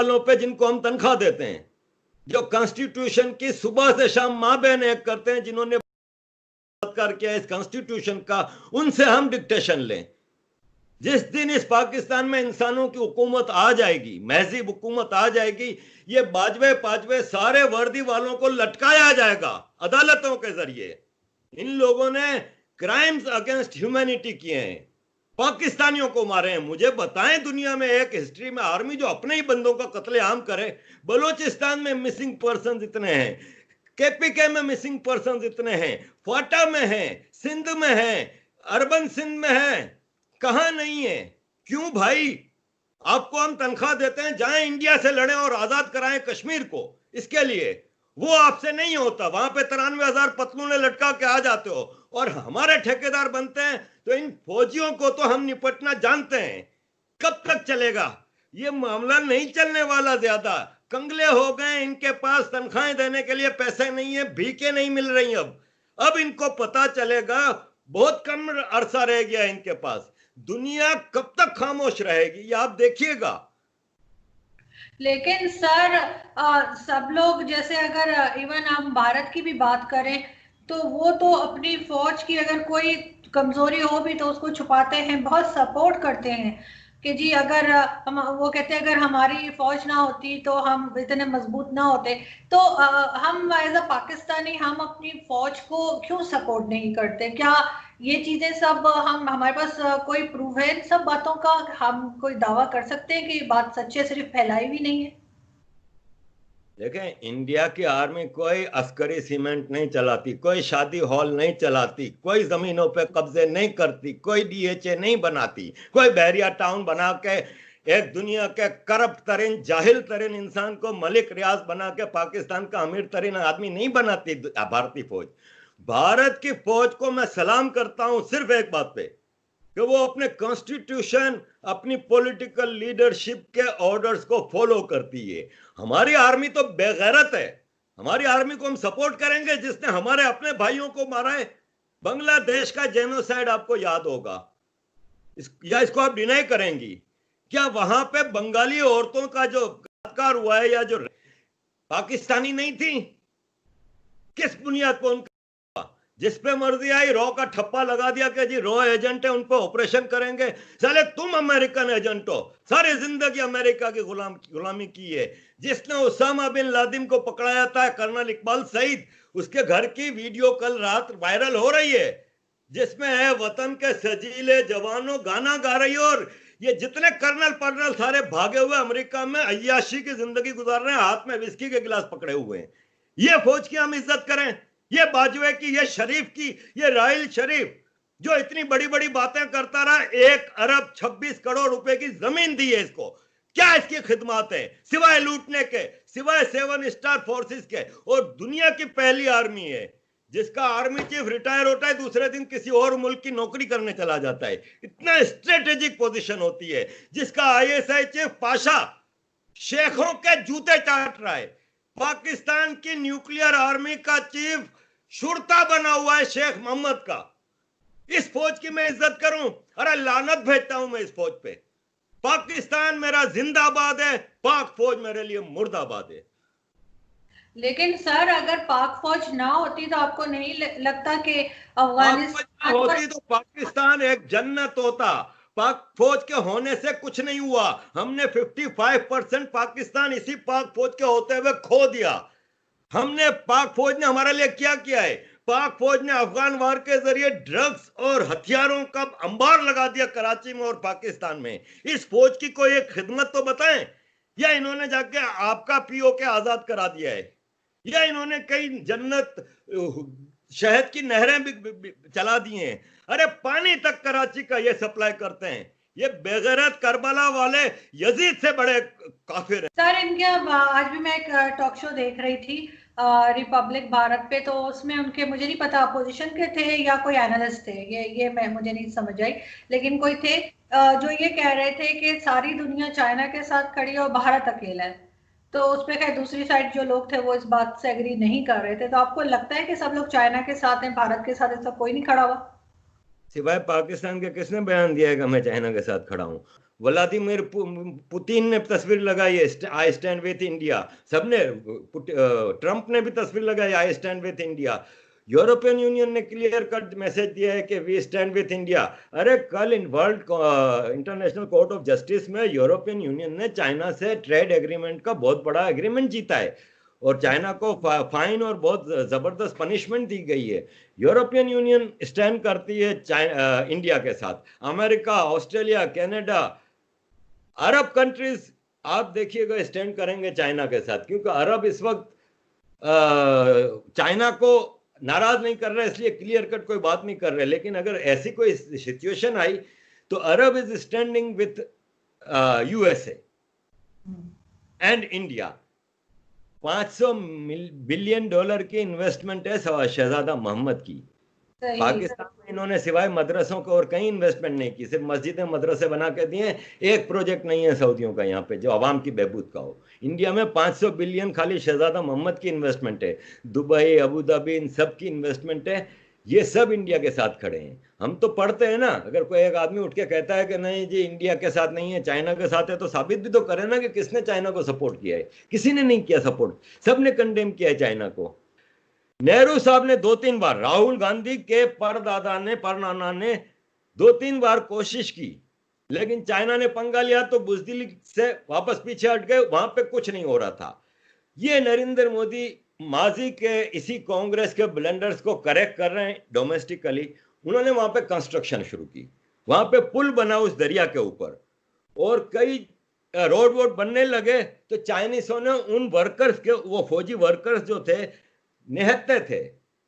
वालों पे जिनको हम तनख्वाह देते हैं, जो कॉन्स्टिट्यूशन की सुबह से शाम माँ बहन एक करते हैं, जिन्होंने बलात्कार किया इस कॉन्स्टिट्यूशन का, उनसे हम डिक्टेशन लें। जिस दिन इस पाकिस्तान में इंसानों की हुकूमत आ जाएगी, महज़िब हुकूमत आ जाएगी, ये बाजवे पाजवे सारे वर्दी वालों को लटकाया जाएगा अदालतों के जरिए। इन लोगों ने क्राइम्स अगेंस्ट ह्यूमैनिटी किए हैं, पाकिस्तानियों को मारे हैं। मुझे बताएं दुनिया में एक हिस्ट्री में आर्मी जो अपने ही बंदों का कत्लेआम करे। बलूचिस्तान में मिसिंग पर्सन इतने हैं, केपीके में मिसिंग पर्सन इतने हैं, क्वाटा में हैं, सिंध में हैं, अर्बन सिंध में हैं, कहां नहीं है? क्यों भाई? आपको हम तनख्वाह देते हैं, जाएं इंडिया से लड़ें और आजाद कराएं कश्मीर को, इसके लिए वो आपसे नहीं होता। वहां पे 93,000 पतलूने लटका के आ जाते हो और हमारे ठेकेदार बनते हैं। तो इन फौजियों को तो हम निपटना जानते हैं। कब तक चलेगा ये मामला? नहीं चलने वाला। ज्यादा कंगले हो गए, इनके पास तनख्वाहें देने के लिए पैसे नहीं है, भीखे नहीं मिल रही। अब इनको पता चलेगा, बहुत कम अरसा रह गया इनके पास। दुनिया कब तक खामोश रहेगी, ये आप देखिएगा। लेकिन सर सब लोग, जैसे अगर इवन हम भारत की भी बात करें तो वो तो अपनी फौज की अगर कोई कमजोरी हो भी तो उसको छुपाते हैं, बहुत सपोर्ट करते हैं कि जी अगर हम, वो कहते हैं अगर हमारी फौज ना होती तो हम इतने मजबूत ना होते। तो हम एज अ पाकिस्तानी हम अपनी फौज को क्यों सपोर्ट नहीं करते? क्या ये चीजें सब हम, हमारे पास कोई प्रूफ है इन सब बातों का? हम कोई दावा कर सकते हैं कि ये बात सच है, सिर्फ फैलाई भी नहीं है? देखें, इंडिया की आर्मी कोई अस्करी सीमेंट नहीं चलाती, कोई शादी हॉल नहीं चलाती, कोई जमीनों पे कब्जे नहीं करती, कोई डीएचए नहीं बनाती, कोई बहरिया टाउन बना के एक दुनिया के करप्ट तरीन जाहिल तरीन इंसान को मलिक रियाज बना के पाकिस्तान का अमीर तरीन आदमी नहीं बनाती भारतीय फौज। भारत की फौज को मैं सलाम करता हूं सिर्फ एक बात पे, कि वो अपने कॉन्स्टिट्यूशन, अपनी पॉलिटिकल लीडरशिप के ऑर्डर्स को फॉलो करती है। हमारी आर्मी तो बेगैरत है। हमारी आर्मी को हम सपोर्ट करेंगे जिसने हमारे अपने भाइयों को मारा है। बांग्लादेश का जेनोसाइड आपको याद होगा, या इसको आप डिनाई करेंगी? क्या वहां पे बंगाली औरतों का जो बलात्कार हुआ है, या जो पाकिस्तानी नहीं थी? किस बुनियाद पर उनका? जिसपे मर्जी आई रॉ का ठप्पा लगा दिया कि जी रॉ एजेंट है, उन पर ऑपरेशन करेंगे। साले तुम अमेरिकन एजेंट हो, सारी जिंदगी अमेरिका की गुलामी की है। जिसने उसामा बिन लादेन को पकड़ाया था, कर्नल इकबाल सईद, उसके घर की वीडियो कल रात वायरल हो रही है, जिसमें है वतन के सजीले जवानों गाना गा रही है। और ये जितने कर्नल पर्नल सारे भागे हुए अमेरिका में अय्याशी की जिंदगी गुजार रहे हैं, हाथ में विस्की के गिलास पकड़े हुए हैं। ये फौज की हम इज्जत करें? ये बाजवे की, ये शरीफ की, ये राहिल शरीफ जो इतनी बड़ी बड़ी बातें करता रहा, 1 अरब 26 करोड़ रुपए की जमीन दी है इसको। क्या इसकी खिदमत है सिवाय लूटने के, सिवाय 7 स्टार फोर्सेस के? और दुनिया की पहली आर्मी है जिसका आर्मी चीफ रिटायर होता है, दूसरे दिन किसी और मुल्क की नौकरी करने चला जाता है। इतना स्ट्रेटेजिक पोजीशन होती है। जिसका आईएसआई चीफ पाशा शेखों के जूते चाट रहा है। पाकिस्तान की न्यूक्लियर आर्मी का चीफ शुरता बना हुआ है शेख मोहम्मद का। इस फौज की मैं इज्जत करूं? अरे लानत भेजता हूं मैं इस फौज पे। पाकिस्तान मेरा जिंदाबाद है, पाक फौज मेरे लिए मुर्दाबाद है। लेकिन सर अगर पाक फौज ना होती तो आपको नहीं लगता कि पाक फौज ना अफगानिस्तान होती तो पाकिस्तान एक जन्नत होता। पाक फौज के होने से कुछ नहीं हुआ। हमने 55% पाकिस्तान इसी पाक फौज के होते हुए खो दिया। हमने, पाक फौज ने हमारे लिए क्या किया है? पाक फौज ने अफगान वार के जरिए ड्रग्स और हथियारों का अंबार लगा दिया कराची में और पाकिस्तान में। इस फौज की कोई एक खिदमत तो बताएं। या इन्होंने जाके आपका पीओके आजाद करा दिया है, या इन्होंने कई जन्नत शहद की नहरें भी चला दी हैं। अरे पानी तक कराची का ये सप्लाई करते हैं। ये बेगैरत करबला वाले यजीद से बड़े काफिर हैं। सर इनके आज भी मैं एक टॉक शो देख रही थी रिपब्लिक भारत पे, तो उसमें उनके, मुझे नहीं पता अपोजिशन के थे या कोई एनालिस्ट थे, ये मैं, मुझे नहीं समझ आई, लेकिन कोई थे जो ये कह रहे थे कि सारी दुनिया चाइना के साथ खड़ी है और भारत अकेला है। तो उस पर खैर दूसरी साइड जो लोग थे वो इस बात से एग्री नहीं कर रहे थे। तो आपको लगता है कि सब लोग चाइना के साथ हैं, भारत के साथ ऐसा कोई नहीं खड़ा हुआ? सिवाय पाकिस्तान के किसने बयान दिया है कि मैं चाइना के साथ खड़ा हूं? व्लादिमीर पुतिन ने तस्वीर लगाई है, आई स्टैंड विथ इंडिया। सबने, ट्रंप ने भी तस्वीर लगाई, I stand with India. European union ने क्लियर कट मैसेज दिया है कि वी स्टैंड विथ इंडिया। अरे कल in world international court of justice में यूरोपियन यूनियन ने चाइना से ट्रेड एग्रीमेंट का बहुत बड़ा एग्रीमेंट जीता है, और चाइना को फाइन और बहुत जबरदस्त पनिशमेंट दी गई है। यूरोपियन यूनियन स्टैंड करती है इंडिया के साथ। अमेरिका, ऑस्ट्रेलिया, कनाडा, अरब कंट्रीज आप देखिएगा स्टैंड करेंगे चाइना के साथ, क्योंकि अरब इस वक्त चाइना को नाराज नहीं कर रहे, इसलिए क्लियर कट कोई बात नहीं कर रहे। लेकिन अगर ऐसी कोई सिचुएशन आई तो Arab is standing with USA and India. 500 billion dollar की इन्वेस्टमेंट है शहजादा मोहम्मद की। पाकिस्तान में इन्होंने सिवाय मदरसों को और कहीं इन्वेस्टमेंट नहीं की, सिर्फ मस्जिदें मदरसे बना के दिए। एक प्रोजेक्ट नहीं है सऊदियों का यहाँ पे जो आवाम की बहबूद का हो। इंडिया में 500 बिलियन खाली शहजादा मोहम्मद की इन्वेस्टमेंट है, दुबई, अबू धाबी, इन सब की इन्वेस्टमेंट है। ये सब इंडिया के साथ खड़े हैं। हम तो पढ़ते हैं ना, अगर कोई एक आदमी उठ के कहता है कि नहीं जी इंडिया के साथ नहीं है, चाइना के साथ है, तो साबित भी तो करे ना कि किसने चाइना को सपोर्ट किया है। किसी ने नहीं किया सपोर्ट, सबने कंडेम किया है चाइना को। नेहरू साहब ने 2-3 बार, राहुल गांधी के परदादा ने, परनाना ने 2-3 बार कोशिश की, लेकिन चाइना ने पंगा लिया तो बुजदिली से वापस पीछे हट गए, वहां पे कुछ नहीं हो रहा था। ये नरेंद्र मोदी माजी के इसी कांग्रेस के ब्लंडर्स को करेक्ट कर रहे हैं डोमेस्टिकली। उन्होंने वहां पे कंस्ट्रक्शन शुरू की, वहां पे पुल बना उस दरिया के ऊपर, और कई रोड वोड बनने लगे। तो चाइनीसों ने उन वर्कर्स के, वो फौजी वर्कर्स जो थे, निहत्ते थे,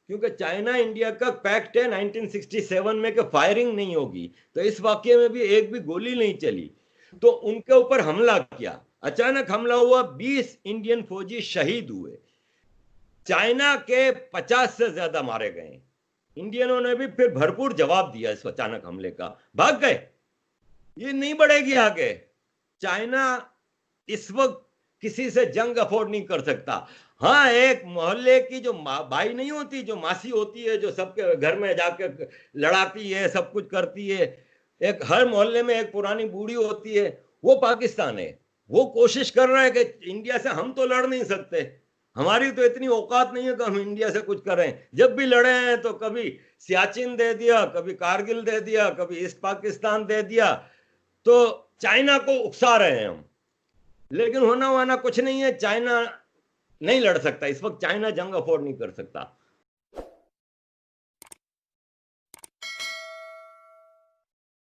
क्योंकि चाइना इंडिया का पैक्ट है 1967 में कि फायरिंग नहीं होगी। तो इस वाक्य में भी एक भी गोली नहीं चली, तो उनके ऊपर हमला किया। अचानक हमला हुआ, 20 इंडियन फौजी शहीद हुए, चाइना के 50 से ज्यादा मारे गए। इंडियनों ने भी फिर भरपूर जवाब दिया इस अचानक हमले का, भाग गए। ये नहीं बढ़ेगी आगे। चाइना इस वक्त किसी से जंग अफोर्ड नहीं कर सकता। हाँ, एक मोहल्ले की जो भाई नहीं होती, जो मासी होती है, जो सबके घर में जाके लड़ाती है, सब कुछ करती है, एक हर मोहल्ले में एक पुरानी बूढ़ी होती है, वो पाकिस्तान है। वो कोशिश कर रहा है कि इंडिया से हम तो लड़ नहीं सकते, हमारी तो इतनी औकात नहीं है कि हम इंडिया से कुछ करें। जब भी लड़े हैं तो कभी सियाचिन दे दिया, कभी कारगिल दे दिया, कभी ईस्ट पाकिस्तान दे दिया। तो चाइना को उकसा रहे हैं हम, लेकिन होना वाना कुछ नहीं है। चाइना नहीं लड़ सकता इस वक्त, चाइना जंग अफोर्ड नहीं कर सकता।